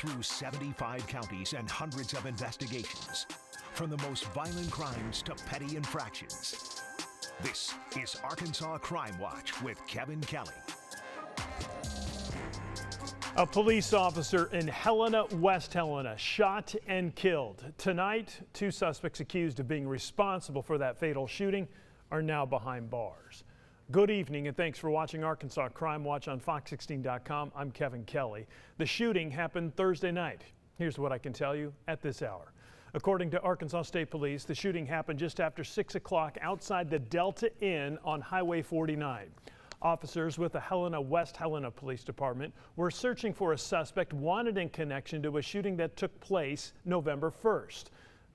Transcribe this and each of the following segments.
through 75 counties and hundreds of investigations, from the most violent crimes to petty infractions. This is Arkansas Crime Watch with Kevin Kelly. A police officer in Helena, West Helena, shot and killed. Tonight, 2 suspects accused of being responsible for that fatal shooting are now behind bars. Good evening and thanks for watching Arkansas Crime Watch on Fox16.com. I'm Kevin Kelly. The shooting happened Thursday night. Here's what I can tell you at this hour. According to Arkansas State Police, the shooting happened just after 6 o'clock outside the Delta Inn on Highway 49. Officers with the Helena, West Helena Police Department were searching for a suspect wanted in connection to a shooting that took place November 1st.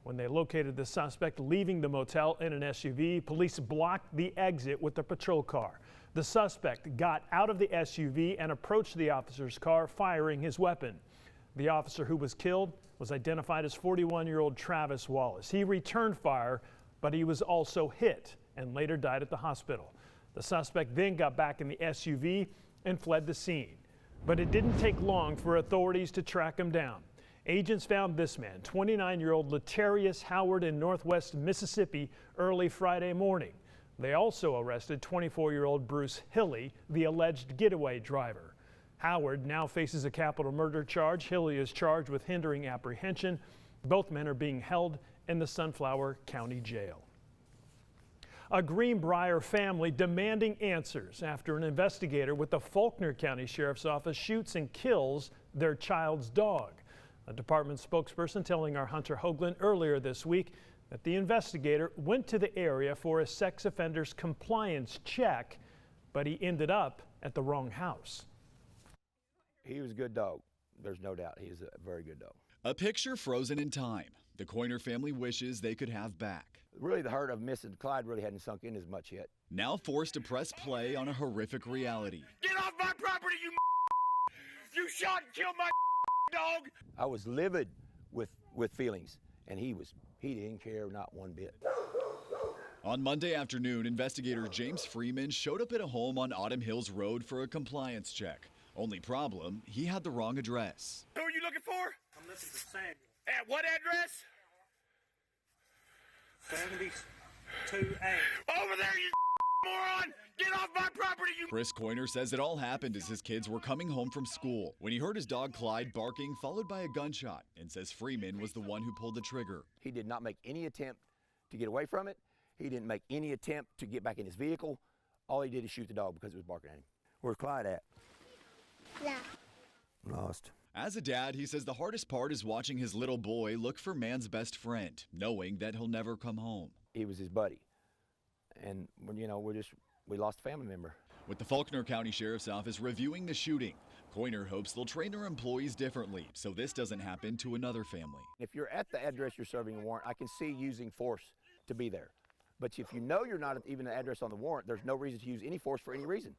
When they located the suspect leaving the motel in an SUV, police blocked the exit with a patrol car. The suspect got out of the SUV and approached the officer's car, firing his weapon. The officer who was killed was identified as 41-year-old Travis Wallace. He returned fire, but he was also hit and later died at the hospital. The suspect then got back in the SUV and fled the scene. But it didn't take long for authorities to track him down. Agents found this man, 29-year-old Latarius Howard, in northwest Mississippi early Friday morning. They also arrested 24-year-old Bruce Hilly, the alleged getaway driver. Howard now faces a capital murder charge. Hilly is charged with hindering apprehension. Both men are being held in the Sunflower County Jail. A Greenbrier family demanding answers after an investigator with the Faulkner County Sheriff's Office shoots and kills their child's dog. A department spokesperson telling our Hunter Hoagland earlier this week that the investigator went to the area for a sex offender's compliance check, but he ended up at the wrong house. He was a good dog. There's no doubt he is a very good dog. A picture frozen in time. The Coiner family wishes they could have back. Really, the hurt of missing Clyde really hadn't sunk in as much yet. Now forced to press play on a horrific reality. Get off my property, you You shot and killed my dog! I was livid with feelings, and he didn't care not one bit. On Monday afternoon, investigator James Freeman showed up at a home on Autumn Hills Road for a compliance check. Only problem, he had the wrong address. Who are you looking for? I'm looking for Samuel. At what address? 72A. Over there, you moron! Get off my property, you... Chris Coiner says it all happened as his kids were coming home from school when he heard his dog Clyde barking, followed by a gunshot, and says Freeman was the one who pulled the trigger. He did not make any attempt to get away from it. He didn't make any attempt to get back in his vehicle. All he did is shoot the dog because it was barking at him. Where's Clyde at? Yeah. Lost. As a dad, he says the hardest part is watching his little boy look for man's best friend, knowing that he'll never come home. He was his buddy. And, you know, we lost a family member. With the Faulkner County Sheriff's Office reviewing the shooting, Coiner hopes they'll train their employees differently so this doesn't happen to another family. If you're at the address you're serving a warrant, I can see using force to be there. But if you know you're not even the address on the warrant, there's no reason to use any force for any reason.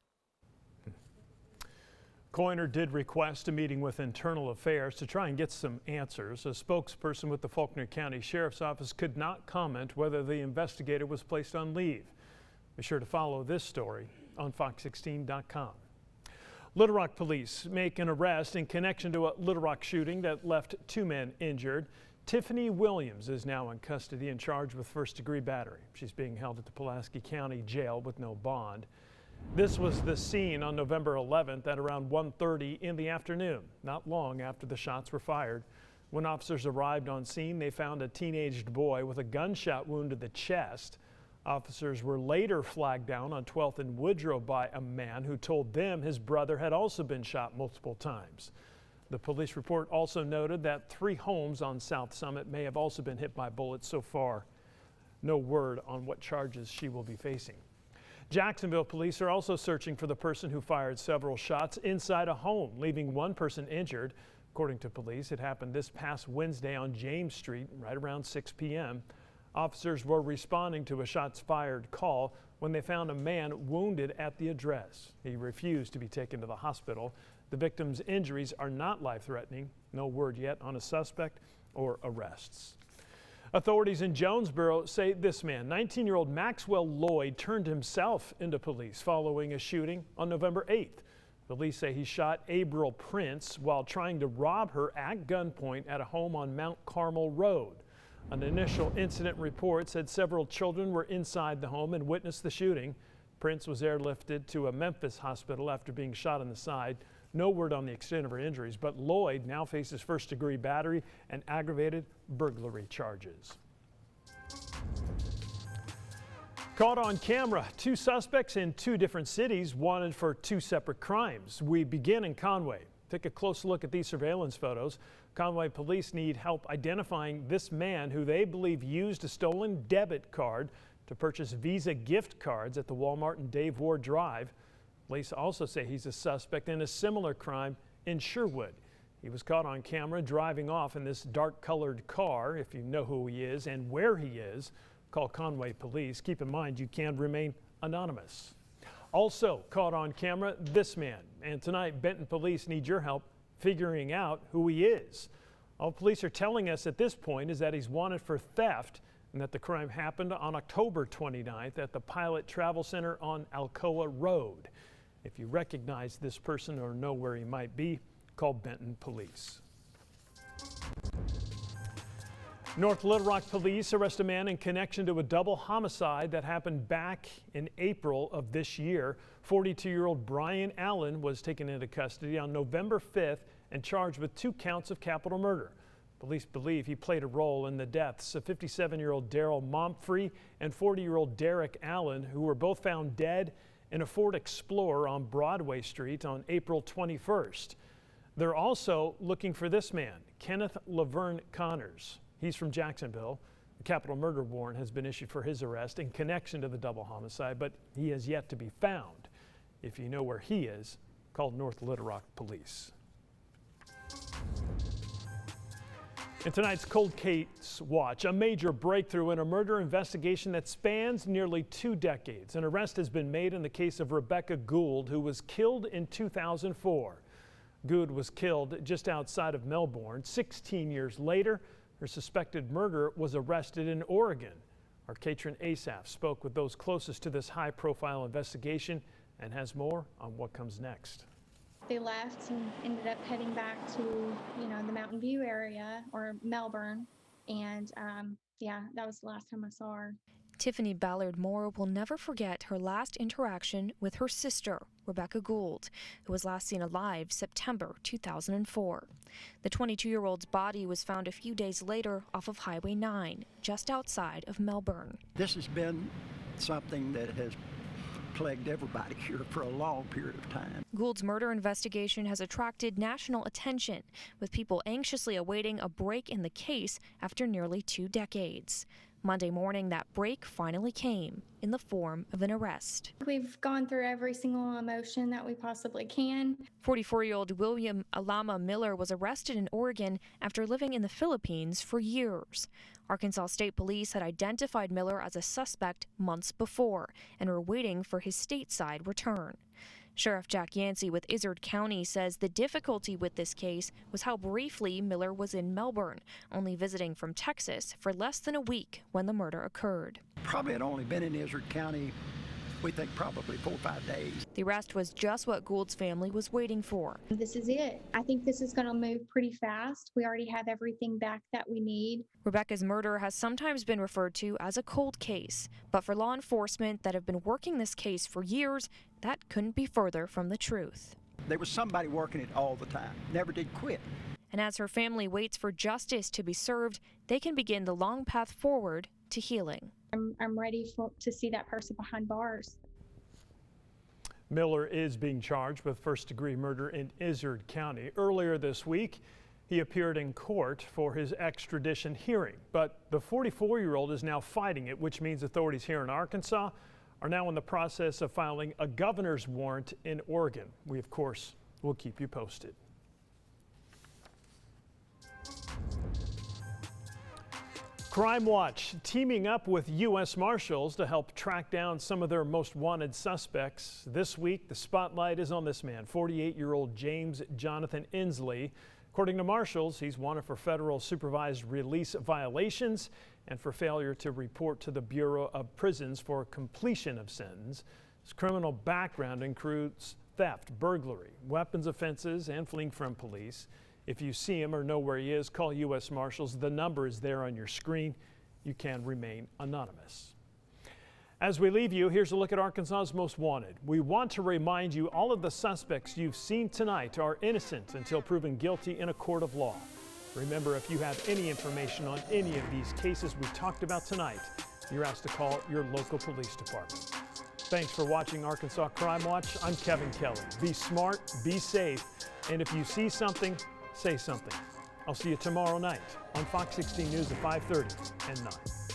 Coiner did request a meeting with Internal Affairs to try and get some answers. A spokesperson with the Faulkner County Sheriff's Office could not comment whether the investigator was placed on leave. Be sure to follow this story on Fox16.com. Little Rock police make an arrest in connection to a Little Rock shooting that left 2 men injured. Tiffany Williams is now in custody and charged with first-degree battery. She's being held at the Pulaski County Jail with no bond. This was the scene on November 11th at around 1:30 in the afternoon, not long after the shots were fired. When officers arrived on scene, they found a teenaged boy with a gunshot wound to the chest. Officers were later flagged down on 12th and Woodrow by a man who told them his brother had also been shot multiple times. The police report also noted that 3 homes on South Summit may have also been hit by bullets. So far, no word on what charges she will be facing. Jacksonville police are also searching for the person who fired several shots inside a home, leaving 1 person injured. According to police, it happened this past Wednesday on James Street, right around 6 p.m. Officers were responding to a shots fired call when they found a man wounded at the address. He refused to be taken to the hospital. The victim's injuries are not life-threatening. No word yet on a suspect or arrests. Authorities in Jonesboro say this man, 19-year-old Maxwell Lloyd, turned himself into police following a shooting on November 8th. Police say he shot April Prince while trying to rob her at gunpoint at a home on Mount Carmel Road. An initial incident report said several children were inside the home and witnessed the shooting. Prince was airlifted to a Memphis hospital after being shot in the side. No word on the extent of her injuries, but Lloyd now faces first-degree battery and aggravated burglary charges. Caught on camera, 2 suspects in 2 different cities wanted for 2 separate crimes. We begin in Conway. Take a close look at these surveillance photos. Conway police need help identifying this man who they believe used a stolen debit card to purchase Visa gift cards at the Walmart in Dave Ward Drive. Police also say he's a suspect in a similar crime in Sherwood. He was caught on camera driving off in this dark-colored car. If you know who he is and where he is, call Conway police. Keep in mind you can remain anonymous. Also caught on camera, this man. And tonight, Benton police need your help figuring out who he is. All police are telling us at this point is that he's wanted for theft and that the crime happened on October 29th at the Pilot Travel Center on Alcoa Road. If you recognize this person or know where he might be, call Benton police. North Little Rock police arrest a man in connection to a double homicide that happened back in April of this year. 42-year-old Brian Allen was taken into custody on November 5th and charged with 2 counts of capital murder. Police believe he played a role in the deaths of 57-year-old Daryl Momphrey and 40-year-old Derek Allen, who were both found dead in a Ford Explorer on Broadway Street on April 21st. They're also looking for this man, Kenneth Laverne Connors. He's from Jacksonville. A capital murder warrant has been issued for his arrest in connection to the double homicide, but he has yet to be found. If you know where he is, call North Little Rock police. In tonight's Cold Case Watch, a major breakthrough in a murder investigation that spans nearly 2 decades. An arrest has been made in the case of Rebecca Gould, who was killed in 2004. Gould was killed just outside of Melbourne. 16 years later, her suspected murderer was arrested in Oregon. Our Katrin Asaf spoke with those closest to this high-profile investigation and has more on what comes next. They left and ended up heading back to, the Mountain View area or Melbourne. And yeah, that was the last time I saw her. Tiffany Ballard Moore will never forget her last interaction with her sister, Rebecca Gould, who was last seen alive September 2004. The 22-year-old's body was found a few days later off of Highway 9, just outside of Melbourne. This has been something that has plagued everybody here for a long period of time. Gould's murder investigation has attracted national attention, with people anxiously awaiting a break in the case after nearly 2 decades. Monday morning, that break finally came in the form of an arrest. We've gone through every single emotion that we possibly can. 44-year-old William Alama Miller was arrested in Oregon after living in the Philippines for years. Arkansas State Police had identified Miller as a suspect months before and were waiting for his stateside return. Sheriff Jack Yancey with Izard County says the difficulty with this case was how briefly Miller was in Melbourne, only visiting from Texas for less than a week when the murder occurred. Probably had only been in Izard County, we think probably 4 or 5 days. The arrest was just what Gould's family was waiting for. This is it. I think this is going to move pretty fast. We already have everything back that we need. Rebecca's murder has sometimes been referred to as a cold case, but for law enforcement that have been working this case for years, that couldn't be further from the truth. There was somebody working it all the time, never did quit. And as her family waits for justice to be served, they can begin the long path forward to healing. I'm ready to see that person behind bars. Miller is being charged with first-degree murder in Izard County. Earlier this week, he appeared in court for his extradition hearing, but the 44-year-old is now fighting it, which means authorities here in Arkansas are now in the process of filing a governor's warrant in Oregon. We, of course, will keep you posted. Crime Watch teaming up with U.S. Marshals to help track down some of their most wanted suspects. This week, the spotlight is on this man, 48-year-old James Jonathan Inslee. According to Marshals, he's wanted for federal supervised release violations and for failure to report to the Bureau of Prisons for completion of sentence. His criminal background includes theft, burglary, weapons offenses, and fleeing from police. If you see him or know where he is, call U.S. Marshals. The number is there on your screen. You can remain anonymous. As we leave you, here's a look at Arkansas's most wanted. We want to remind you all of the suspects you've seen tonight are innocent until proven guilty in a court of law. Remember, if you have any information on any of these cases we talked about tonight, you're asked to call your local police department. Thanks for watching Arkansas Crime Watch. I'm Kevin Kelly. Be smart, be safe, and if you see something, say something. I'll see you tomorrow night on Fox 16 News at 5:30 and 9.